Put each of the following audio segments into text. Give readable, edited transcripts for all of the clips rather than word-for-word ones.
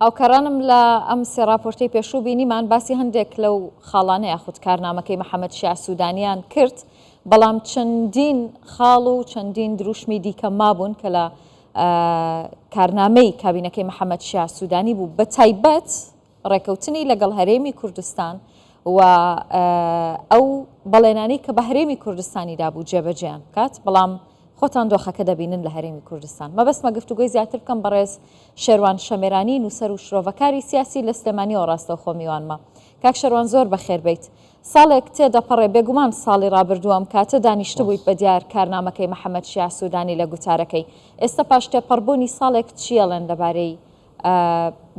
هاوکارانم لە ئەم سێ راپۆرتەی پێشوو بینیمان باسی هەندێک لەو خاڵانە یاخود کارنامەکەی محەممەد شیع سوودانیان کرد، بەڵام چەندین خاڵ و چەندین دروشمی دیکە مابوون کە لە کارنامەی کابینەکەی محەممەد شیع سوودانی بوو، بە تایبەت ڕێکەوتنی لەگەڵ هەرێمی کوردستان و ئەو بەڵێنانی کە بە هەرێمی کوردستانی دابوو جێبەجێیان بکات، بەڵام خۆتان دۆخەکە دەبینن لە هەرێمی کوردستان. مەبەستمە گفتوگۆی زیاتر بکەم بەڕێز شێروان شەمێرانی نووسەر و شرۆڤەکاری سیاسی لە سلێمانی و ڕاستەوخۆ میوانمە. کاک شێروان زۆر بەخێر بیت. ساڵێک تێدەپەڕێ بێگومان ساڵی ڕابردووەم کاتە دانیشتە بوویت بە دیار کارنامەکەی محەممەد شیع سوودانی لە گوتارەکەی. ئێستا پاش تێپەڕبوونی ساڵێک چیەڵێن لەبارەی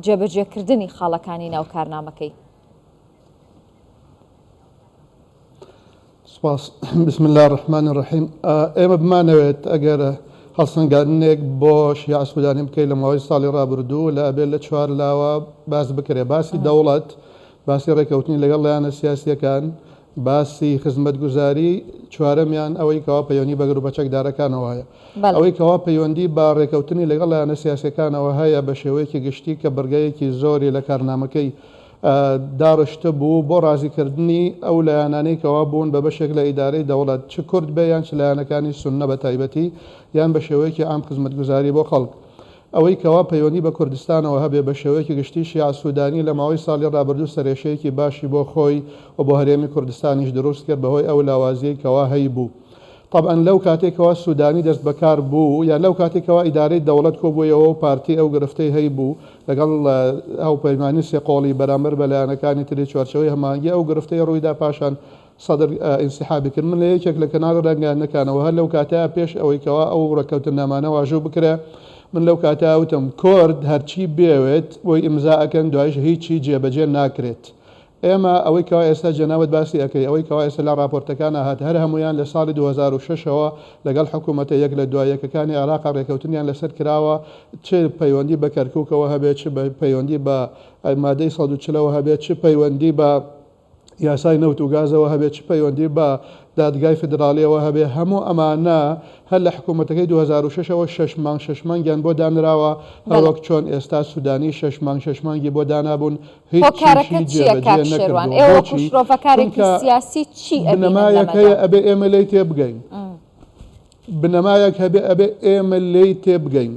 جێبەجێکردنی خاڵەکانی ناو کارنامەکەی؟ بسم الله الرحمن الرحیم. ئێمە بمانەوێت ئەگەر هەڵسەنگاندنێک بۆ شیع سوودانی بکەیت لە ماوەی ساڵی ڕابردوو لە ئەبێت لە چوار لاوە باس بکرێ، باسی دەوڵەت، باسی ڕێکەوتنی لەگەڵ لایەنە سیاسیەکان، باسی خزمەتگوزاری، چوارەمیان ئەوەی کەوا پەیوەندی بە گروپە چەکدارەکانەوە هەیە. ئەوەی کەوا پەیوەندی بە ڕێکەوتنی لەگەڵ لایەنە سیاسیەکانەوە هەیە بە شێوەیەکی گشتی کە بڕگەیەکی زۆری لە کارنامەکەی داڕشتە بوو بۆ ڕازیکردنی ئەو لایەنانەی کەوا بوون بە بەشێک لە ئیدارەی دەوڵەت، چ کورد بێ یان چ لایەنەکانی سوننە بە تایبەتی یان بە شێوەیەکی عام خزمەتگوزاری بۆ خەڵک. ئەوەی کەوا پەیوەندی بە کوردستانەوە هەبێ بە شێوەیەکی گشتی شیع سوودانی لە ماوەی ساڵی ڕابردوو سەرێشەیەکی باشی بۆ خۆی و بۆ هەرێمی کوردستانیش دروست کرد بەهۆی ئەو لاوازیەی کەوا هەی بوو. طبعا لەو کاتێکەوە سوودانی دەست بەکار بوو یان لەو کاتێکەوە ئیدارەی دەوڵەت کۆبوویەوە و پارتی ئەو گرفتەی هەی بوو لەگەڵ هاوپەیمانی سێقۆڵی بەرامبەر بە لایەنەکانی تری چوارچەوەی هەمانگی ئەو گرفتەی ڕوویدا پاشان سەدر ئینسیحابی کرد. من لە یەکێک لە کەناڵ ڕێگەیانەکانەوە هەر لەو کاتەیە پێش ئەوەی کەوا ئەو ڕێکەوتنامانە واژوو بکرێ، من لەو کاتە وتم کۆرد هەرچی بێوێت بۆی ئیمزا ئەکەن دوایش هیچی جێبەجێ ناکرێت. ئێمە ئەوەی کەوا ئێستا جەنابەت باسی ئەەکەی، ئەوەی کەوا ئێستا لە راپۆرتەکان هات هەر هەمویان لە ساڵی 2006ەوە لەگەڵ حکوومەتە یەک لە دوایەکەکانی عێراق ڕێکەوتنیان لەسەر کراوە، چ پەیوەندی بە کەرکووکەوە هەبێت، چ پەیوەندی بە مادەی 140ەوە هەبێت، چ پەیوەندی بە یاسای نەوت و گازەوە هەبێت، چ پەیوەندی بە دادگای فدراالیەوە هەبێ. هەموو ئەمانە هەر لە حکوومەتەکەی 2006ەوە 6 مانگیان بۆ دانراوە، هەروەک چۆن ئێستا سوودانی 6 مانگی بۆ دانابوون هیچی جێبەجێ نەکردووە. بنەمایەک هەیە ئەبێ ئێمە لێی تێبگەین، بنەمایەک هەبێ ئەبێ ئێمە لێی تێبگەین.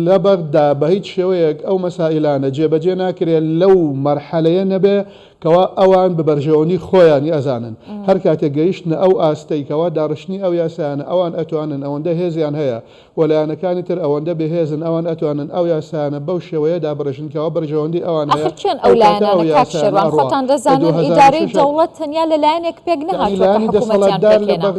لە بەغدا بە هیچ شێوەیەک ئەو مەسائلانە جێبەجێ ناکرێت لەو مەرحەلەیە نەبێ کەوا ئەوان ببەرژەوەنی خۆیانی ئەزانن. هەر کاتێک گەیشتنە ئەو ئاستەی کەوا داڕشتنی ئەو یاسایانە ئەوان ئەتوانن ئەوەندە هێزیان هەیە و لایەنەکانی تر ئەوەندە بەهێزن ئەوان ئەتوانن ئەو یاسایانە بەو شێوەیەدا بڕژنکەوە بەرژەوەندی ئەوان هەیە. چۆن ئەو لایەنانە کاک شێروان خۆتان دەزانن ئیدارەی دەوڵەت تەنیا لە لایەنێک پێک نەهاتووە حکوومەتیان پێکهێنا.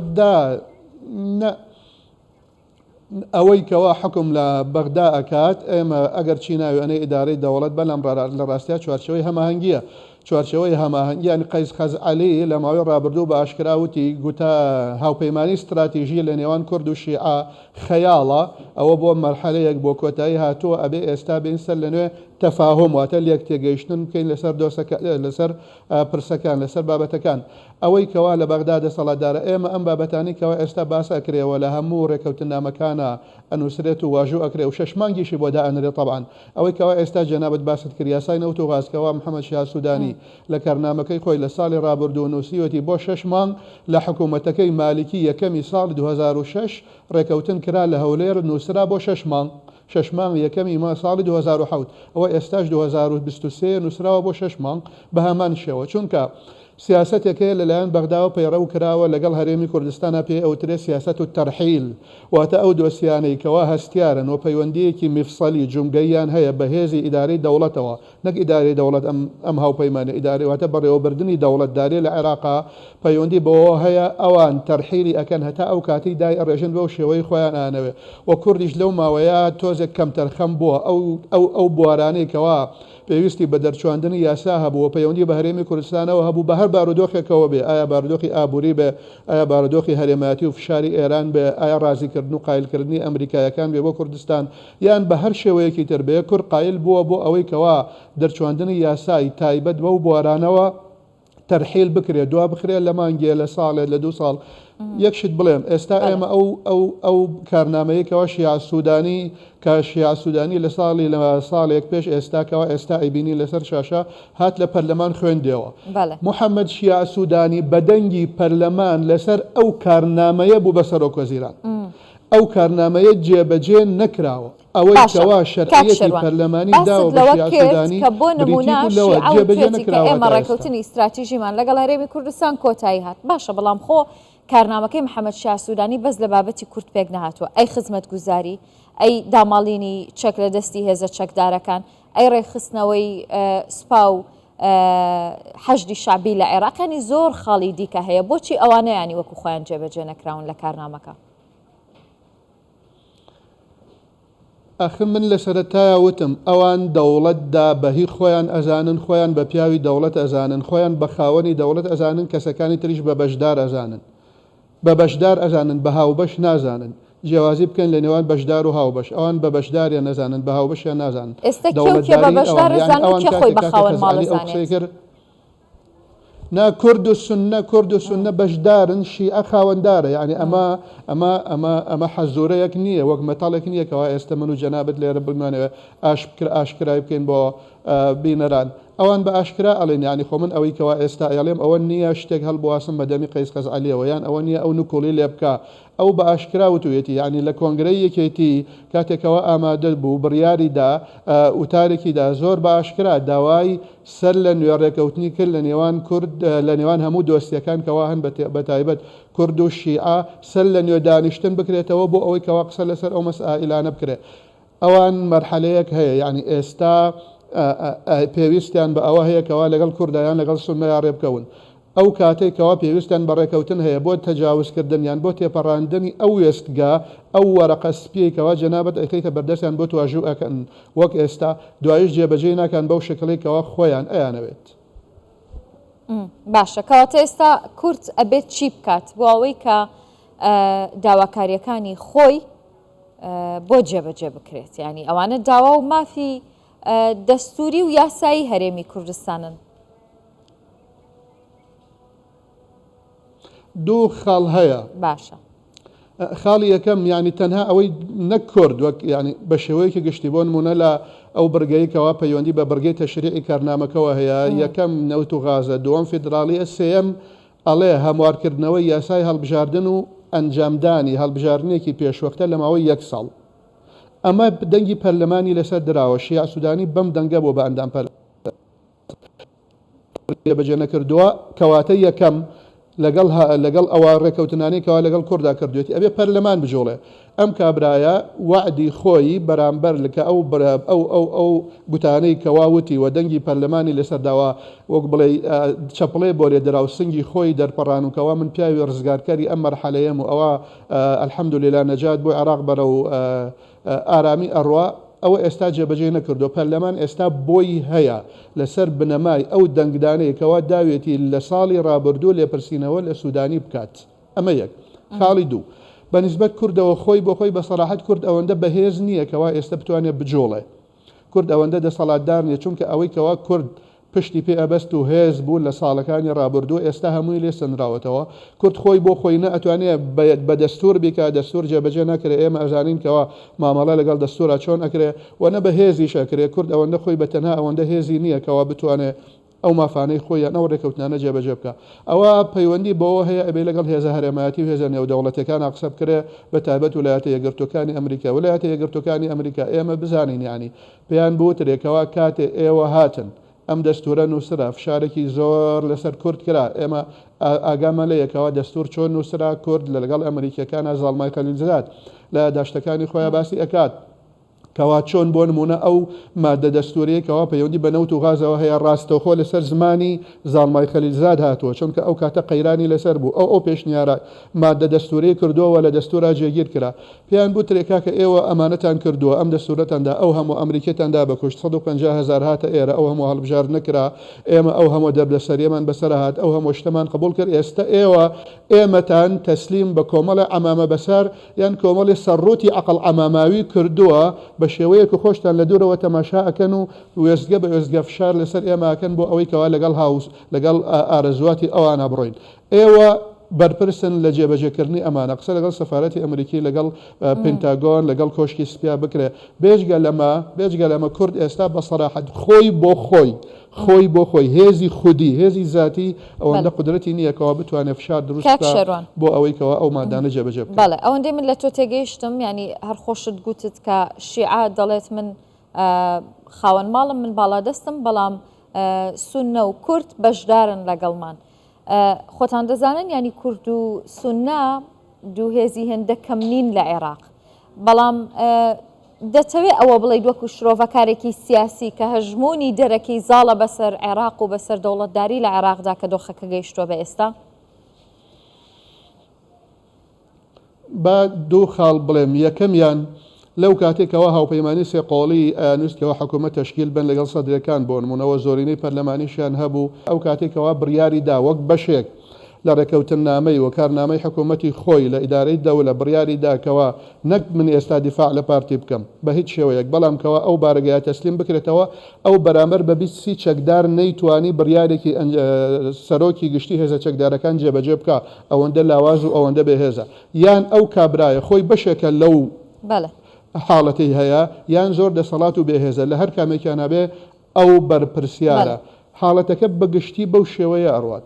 ئەوەی کەوا حکم لە بەغدا ئەکات، ئێمە ئەگەر چی ناوێنەی ئیدارەی دەوڵەت بەلام لە ڕاستیا چوارچەوەی هەماهەنگیە، چوارچەوەی هەماهەنگیانی قەیس خەزعەلی لە ماوەی ڕابردوو بە ئاشکراوتی گوتە هاوپەیمانی استراتیژی لە نێوان کورد و شیعە خەیاڵە، ئەوە بۆ مەرحەلەیەک بۆ کۆتایی هاتووە، ئەبێ ئێستا بین سەر لە نوێ تەفاهم واتە لێک تێگەیشتن بکەین لەسەر پرسەکان، لەسەر بابەتەکان. ئەوەی کەوا لە بەغدا دەسەڵاتدارە، ئێمە ئەم بابەتانی کەوا ئێستا باس ئەکرێەوە لە هەموو ڕێکەوتنامەکانە ئەنووسرێت و واژوو ئەکرێ و 6 مانگیشی بۆ دائەنرێت. طبعاً ئەوەی کەوا ئێستا جەنابەت باست کرد یاسای نەوت و غازکەوا محەممەد شیع سوودانی لە کارنامەکەی خۆی لە ساڵی ڕابردوو نووسیوەتی بۆ 6 مانگ لە حکوومەتەکەی مالیکی یەکەمی ساڵی 2006 ڕێکەوتن کرا لە هەولێر نووسرا بۆ 6 مانگ. 6 مانگ یەکەمی ما ساڵی 2007 ئەوە ئێستاش 2023 نووسراوە بۆ 6 مانگ بە هەمان شێوە، چونکە سیاستێکەیە لەلایەن بەغداوە پەیڕەو کراوە لەگەڵ هەرێمی کوردستانە پێ ئەوترێ سیاست و تەرحیل، واتە ئەو دۆسیانەی کەوا هەستیارن و پەیوەندیەکی مفسەلی جومگەیان هەیە بە هێزی ئیدارەی دەوڵەتەوە، نەک ئیدارەی دەوڵەت ئەم هاوپەیمانە ئیدارەی واتە بەڕێوەبردننی دەوڵەتداری لە عێراقا پەیوەندی بەوە هەیە ئەوان تەرحیلی ئەکەن هەتا ئەو کاتی دای ئەڕێژن بەو شێوەی خۆیان ئانەوێ. و کوردیش لەو ماوەیە تۆزێک کەم تەرخەم بووە ئەو بوارانەی کەوا پێویستی بە دەرچواندنی یاسا هەبوو و پەیوەندی بە هەرێمی کوردستانەوە هەبوو بە هەر بارودۆخێکەوە بێ، ئایا بارودۆخی ئابووری بێ، ئایا بارودۆخی هەرێمەتی و فشاری ئێران بێ، ئایا ڕازیکردن و قایلکردنی ئەمریکایەکان بێ بۆ کوردستان یان بە هەر شێوەیەکی تر بێ، کورد قایل بووە بۆ ئەوەی کەوا دەرچواندنی یاسای تایبەت بەو بوارانەوە تەرحیل بکرێت دوا بخرێت لە مانگێ لە ساڵێت لە 2 ساڵ یەکشت بڵێم ئێستا ئێمە ئەو کارنامەیەکەوە شیعە سوودانی کە شیعە سوودانی لە ساڵێک پێش ئێستاکەوە ئێستا ئەیبینی لەسەر شاشە هات لە پەرلەمان خوێندەوە محەممەد شیعە سوودانی بەدەنگی پەرلەمان لەسەر ئەو کارنامەیە بوو بە سەرۆک وەزیران ئەو کارنامەیە جێبەجێ نەکراوە ئەوەی کەوا شەرعیەتی پەرلەمانی داوە بە شیعە سوودانی کە بۆ نمونە ئێمە ڕێکەوتنی ئیستراتیژیمان لەگەڵ هەرێمی کوردستان کۆتایی هات باشە بەڵام خۆ کارنامەکەی محەممەد شیعە سوودانی بەس لە بابەتی کورد پێک نەهاتووە ئەی خزمەتگوزاری ئەی داماڵینی چەک لە دەستی هێزە چەکدارەکان ئەی ڕێخستنەوەی سوپا و حەشدی شعبی لە عێراقانی زۆر خاڵی دیکە هەیە بۆچی ئەوانەیانی وەکو خۆیان جێبەجێ نەکراون لە کارنامەکە ئەخ من لە سەرەتایە وتم ئەوان دەوڵەتدا بەهی خۆیان ئەزانن خۆیان بە پیاوی دەوڵەت ئەزانن خۆیان بە خاوەنی دەوڵەت ئەزانن کەسەکانی تریش بە بەشدار ئەزانن بە بەشدار ئەزانن بە هاوبەش نازانن جیاوازی بکەن لە نێوان بەشدار و هاوبەش ئەوان بە بەشداریان نەزانن بە هاوبەشیان نازانن نا کورد و سنە بەشدارن شیعە خاوەندارە یعنی ئەمە حەزورەیەک نییە وەک مەتاڵێک نییە کەوا ئێستا من و جەنابەت لێرە بمانەوە ئاشکرای بکەین بۆ بینەران ئەوان بە ئاشکرا ئەڵێن یعنی خۆ من ئەوەی کەوا ئێستا ئەڵێم ئەوە نییە شتێک هەڵبواسم بە دەمی قەیس خەزعەلیەوە یان ئەوە نییە ئەو نکۆڵی لێ بکە ئەو بە ئاشکرا وتوێتی یعنی لە کۆنگرەی یەکێتی کاتێکەوە ئامادە بوو بڕیاریدا وتارێکیدا زۆر بە ئاشکرا داوای سەر لە نوێ ڕێکەوتنی کرد لە نێوان کورد لە نێوان هەموو دۆستیەکان کەوا هەن بە تایبەت کورد و شیعە سەر لە نوێ دانیشتن بکرێتەوە بۆ ئەوەی کەوا قسە لەسەر ئەو مەسائلانە بکرێت ئەوان مەرحەلەیەک هەیە یعنی ئێستا پێویستیان بە ئەوە هەیە کەوا لەگەڵ کوردایان لەگەڵ سوننەیان ڕێ بکەون ئەو کاتێکەوە پێویستیان بە ڕێکەوتن هەیە بۆ تەجاوزکردنیان بۆ تێپەڕاندنی ئەو وێستگا ئەو وەرەقە سپیەکەوە جەنابەت ئەیکەیتە بەردەستیان بۆ تواژوو ئەکەن وەک ئێستا دوایش جێبەجێ ناکەن بەو شکلێکەوە خۆیان ئەیانەوێت باشە کەواتە ئێستا کورد ئەبێت چی بکات بۆ ئەوەی کە داواکاریەکانی خۆی بۆ جێبەجێ بکرێت ینی ئەوانە داوا و مافی دەستوری و یاسایی هەرێمی کوردستانن دوو خاڵ هەیە باشە خاڵی یەکەم ینی تەنها ئەوەی نەکرد وەک ینی بە شێوەیەکی گشتی بۆ نمونە لە ئەو بەرگەیەکەوە پەیوەندی بە بەرگەی تەشریعی کارنامەکەەوە هەیە یەکەم نەوت و غازە دووەم فیدراالیە سێەم ئەڵێ هەموارکردنەوەی یاسای هەڵبژاردن و ئەنجامدانی هەڵبژارنێکی پێشوەختە لە ماوەی 1 ساڵ ئەمە دەنگی پەرلەمانی لەسەر دراوە شیعە سوودانی بەم دەنگە بۆ بە ئەندام بەجێ نەکردووە کەواتە یەکەم لەگەڵ ئەوە ڕێکەوتنانێکەوە لەگەڵ کووردا کردوێتی ئەبێ پەرلەمان بجۆڵێ ئەم کابرایە وعدی خۆی بەرامبەر لکە ئەو گوتانەی کەواوتی و دەنگی پەرلەمانی لەسەرداوە وەک بڵێ چەپڵێ بۆ لێ دراو سنگی خۆی دەرپەڕان و کەوا من پیاوی ڕزگارکاری ئەم مەرحەلەیەم و ئەوە الحەمدولێلا نەجات بۆ عێراق بەرە و ئارامی ئەڕوا ئەوە ئێستا جێبەجێ نەکردو پەرلەمان ئێستا بۆی هەیە لەسەر بنەمای ئەو دەنگدانەیەکەوە داوێتی لە ساڵی ڕابردوو لێپرسینەوە لە سوودانی بکات ئەمە یەک خاڵی دوو بەنسبەت کوردەوە خۆی بۆ خۆی بە سەراحەت کورد ئەوەندە بەهێز نییە کەوا ئێستا بتوانێت بجۆڵێ کورد ئەوەندە دەسەڵاتدار نیە چونکە ئەوەی کەوا کورد پشتی پێ ئەبەست و هێز بوو لە ساڵەکانی ڕابردوو ئێستا هەمووی لێ سنراوەتەوە کورد خۆی بۆ خۆی ئەتوانێت بە دەستور بیکە دەستور جێبەجێ نەکرێت ئێمە ئەزانین کەەوە مامەڵە لەگەڵ دەستورە چۆن ئەکرێ وەنە بە هێزی شەکرێت کورد ئەوەندە خۆی بەتەنها ئەوەندە هێزی نییە کەوا بتوانێت ئەو مافانەی خۆیان ئەو ڕێکەوتنانە جێبەجێ بکە ئەوە پەیوەندی بەوە هەیە ئەبێ لەگەڵ هێزە هەرێمایەتی و هێزە نێودەوڵەتەکان قسە بکرێ بە تایبەت ویلایەتە یەکگرتووەکانی ئەمریکا ویلایەتە یەکگرتووەکانی ئەمریکا ئێمە بزانین ینی پێیان بوترێکەوە کاتێ ئێوە هاتن ئەم دەستورە نووسرا فشارێکی زۆر لەسەر کورد کرا ئێمە ئاگامە لە یەکەوە دەستور چۆن نووسرا کورد لەگەڵ ئەمریکیەکانە زاڵمای خەلیلزاد لە داشتەکانی خۆیان باسی ئەکات کەوا چۆن بۆ نمونە ئەو مادە دەستوریەکەوە پەیوەندی بە نەوت و غازەوە هەیە ڕاستەوخۆ لەسەر زمانی زاڵمای خەلیلزاد هاتووە چونکە ئەو کاتە قەیرانی لەسەر بوو ئەو پێشنیارە مادە دەستوری کردووە لە دەستورا جێگیر کرا پێیان بوو ترێکا کە ئێوە ئەمانەتان کردووە ئەم دەستورەتاندا ئەو هەموو ئەمریکێتاندا بەکوشت 150,000 هاتە ئێرە ئەو هەموو هەڵبژار نەکرا ئێمە ئەو هەموو دەبلەسەریەمان بەسەر هات ئەو هەموو شتەمان قبول کرد ئێستا ئێمەتان تەسلیم بە کۆمەڵی عەمامە بەسەر یان کۆمەڵی سەرڕوتی عەقڵ عەماماوی کردووە بە شێوەیەک خۆشتان لە دوورەوە تەماشاکەن و وێزگە بە وێزگە فشار لەسەر ئێماکەن بۆ ئەوەی کەوا لەگەڵ هاوس لەگەڵ ئارەزواتی ئەوانە بڕۆین. ئێوە بەرپرسن لە جێبەجێکردنی ئەمانە قسە لەگەڵ سەفارەتی ئەمریکی لەگەڵ پنتاگۆن لەگەڵ کۆشکی سپیا بکرێ بێجگە لەمە کورد ئێستا بە سەراحەت خۆی بۆ خۆی هێزی خودی هێزی ذاتی ئەوەندە قدرەتی نییەکەوە بتوانێت فشار دروست بۆ ئەوەی کەەوە ئەو مادانە جێبەجێ بکات. بەڵێ ئەوەندەی من لە تۆ تێگەیشتم ینی هەر خۆشت گوتت کە شیعە دەڵێت من خاوەن ماڵم من باڵادەستم بەڵام سونە و کورد بەشدارن لەگەڵمان. خۆتان دەزانن ینی کورد و سونە دوو هێزی هێندە کەم نین لە عێراق بەڵام دەتەوێت ئەوە بڵێیت وەکو شرۆڤەکارێکی سیاسی کە هەژمونی دەرەکەی زاڵە بەسەر عێراق و بەسەر دەوڵەتداری لە عێراقدا کە دۆخەکە گەیشتووە بە ئێستا؟ با دوو خاڵ بڵێم یەکەمیان لەو کاتێکەوە هاوپەیمانی سێقۆڵی نووسکەوە حکوومەت تەشکیل بن لەگەڵ سەدرەکان بۆ نمونەوە زۆرینەی پەرلەمانیشیان هەبوو ئەو کاتێکەوە بڕیاری دا وەک بەشێک لە ڕێکەوتن نامەی و کارنامەی حکوومەتی خۆی لە ئیدارەی دەوڵە بڕیاری داکەوە نەک من ئێستا دیفاع لە پارتی بکەم بە هیچ شێوەیەک بەڵام کەوە ئەو بارگەیە تەسلیم بکرێتەوە ئەو بەرامبەر بە 20 چەکدار نەیتوانی بڕیارێکی سەرۆکی گشتی هێزە چەکدارەکان جێبەجێ بکە ئەوەندە لاواز و ئەوەندە بێهێزە یان ئەو کابرایە خۆی بەشێکە لەو حاڵەتی هەیە یان زۆر دەسەڵات و بێهێزە لە هەر کامێکیان هەبێ ئەو بەرپرسیارە حاڵەتەکە بەگشتی بەو شێوەیە ئەڕوات.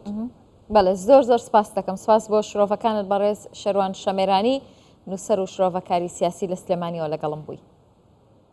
بەڵێ زۆر سپاس دەکەم سپاس بۆ شرۆڤەکانت بەڕێز شەروان شەمێرانی نووسەر و شرۆڤەکاری سیاسی لە سلێمانیەوە لەگەڵم بووی.